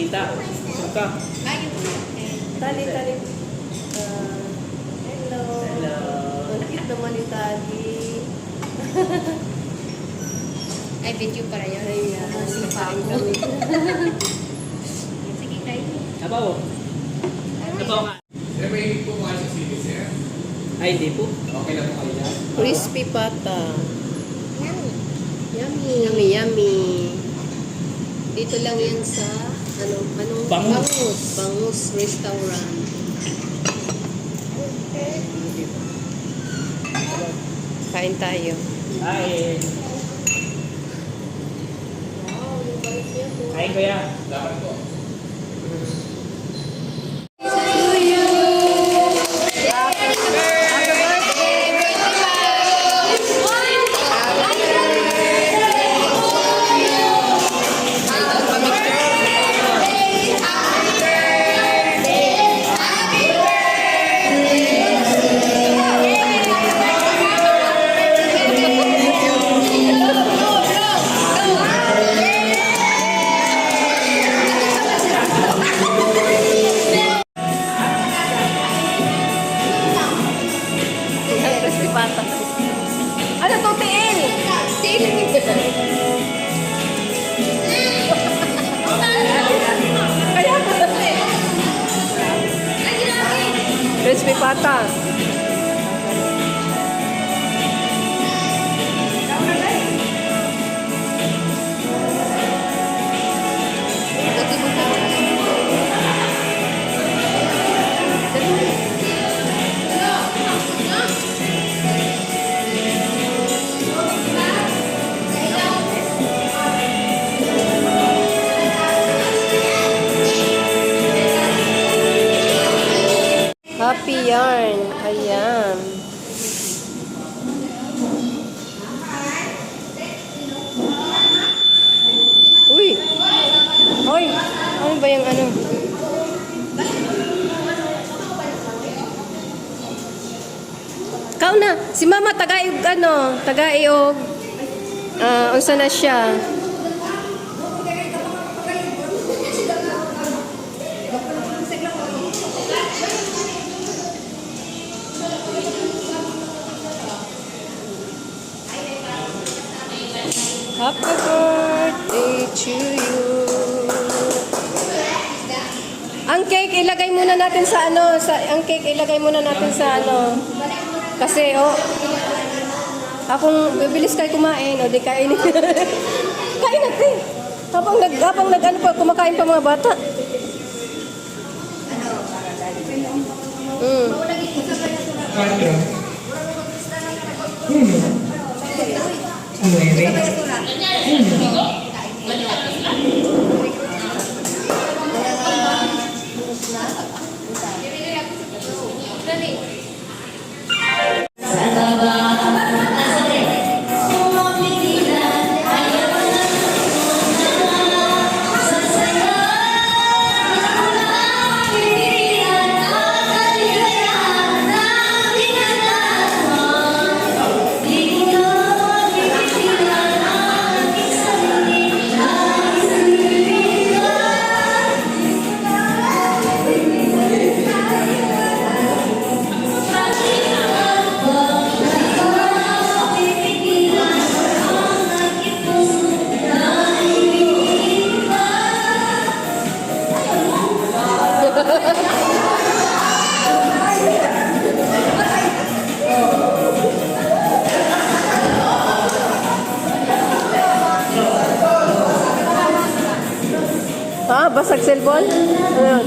tita. Suka. Tali. Hello. Hello. Ang cute naman ni Tali. Ay, video para yun. Ayan, sipain kami. Sige, kayo. Sabaw. Sabaw nga. Sir, may po mga sa sili, sir. Ay, hindi po. Okay lang po kayo dyan. Crispy pata. Yummy. Yummy. Dito lang yan sa anong Bangus Restaurant. Kain tayo. Kain. Wow, yung balik niya po. Kain ko yan. Dapat po. Ano to, tiil? Crispy pata. Happy Yarn. Ayan. Uy! Hoy! Ano ba yung ano? Kao na! Si Mama taga-iog ano? Taga-iog. Unsa na siya? Happy birthday to you. Ang cake ilagay muna natin sa ano, ang cake ilagay muna natin sa ano. Kasi akong bibilis kayo kumain, o di kainin. Kain natin. Habang nag ano pa kumakain pa mga bata. Basag cellphone? Ano?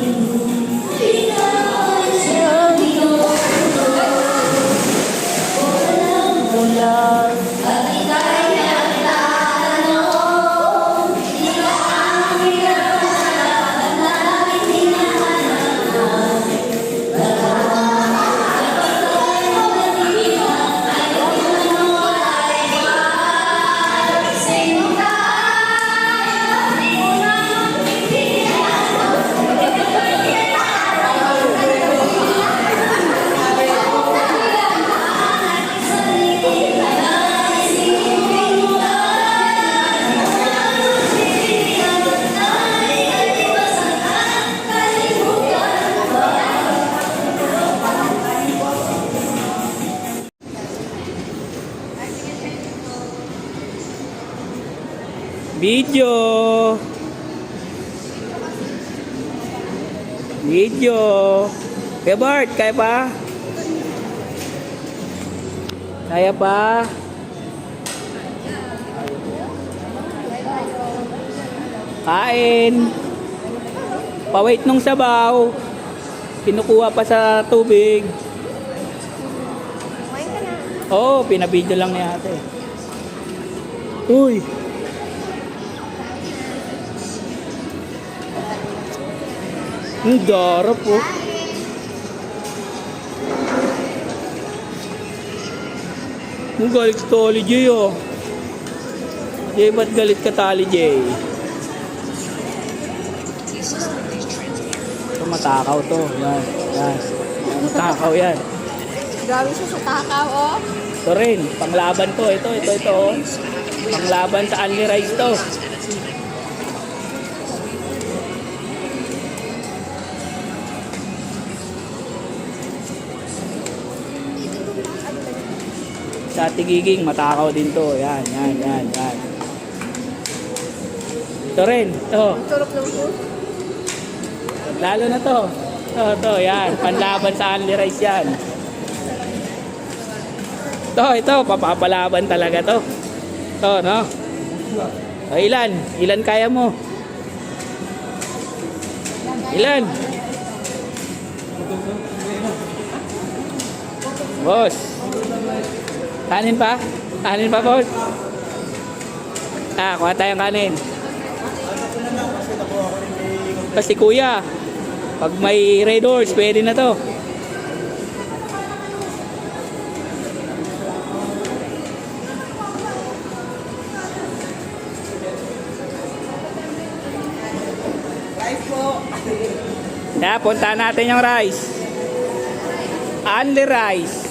Thank you. Video. Video. Kaya Bart, kaya pa? Kaya pa? Kain. Pawait nung sabaw. Kinukuha pa sa tubig. Kumain ka na. Oo, pinabidyo lang ni ate. Uy. Ang darap po. Ang galit ka tali, Jay, oh. Jay, ba't galit ka tali, Jay? Ito, matakaw to. Yan, yan. Matakaw yan. Grabe siya sa takaw, oh. Ito rin, panglaban to. Ito, oh. Panglaban sa Only Rice to. Sa tigiging, matakaw din to. Yan, yan, yan, yan. Ito rin, ito. Ang sarap ng food. Lalo na to. Ito, yan. Panlaban sa Only Rice yan. Ito, papapalaban talaga to. Ito, no? O, ilan? Ilan kaya mo? Ilan? Boss. Kanin pa? Kanin pa, boss? Kuha tayong kanin. Kasi kuya, pag may Red Horse, pwede na to. Rice po. Kaya punta natin yung rice. Only Rice.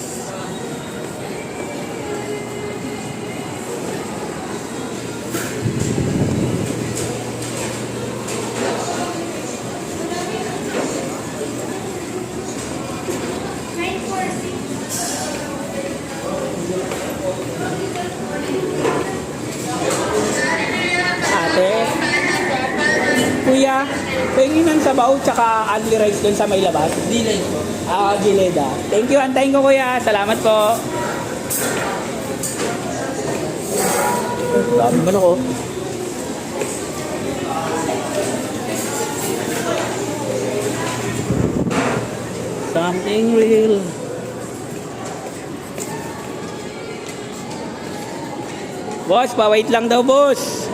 Ate, kuya, pengin ng sabaw tsaka Only Rice dun sa may labas. Dilay po. Gileda. Thank you, antayin ko kuya. Salamat po. Dami man ako. Something real. Boss, pa-wait lang daw, boss.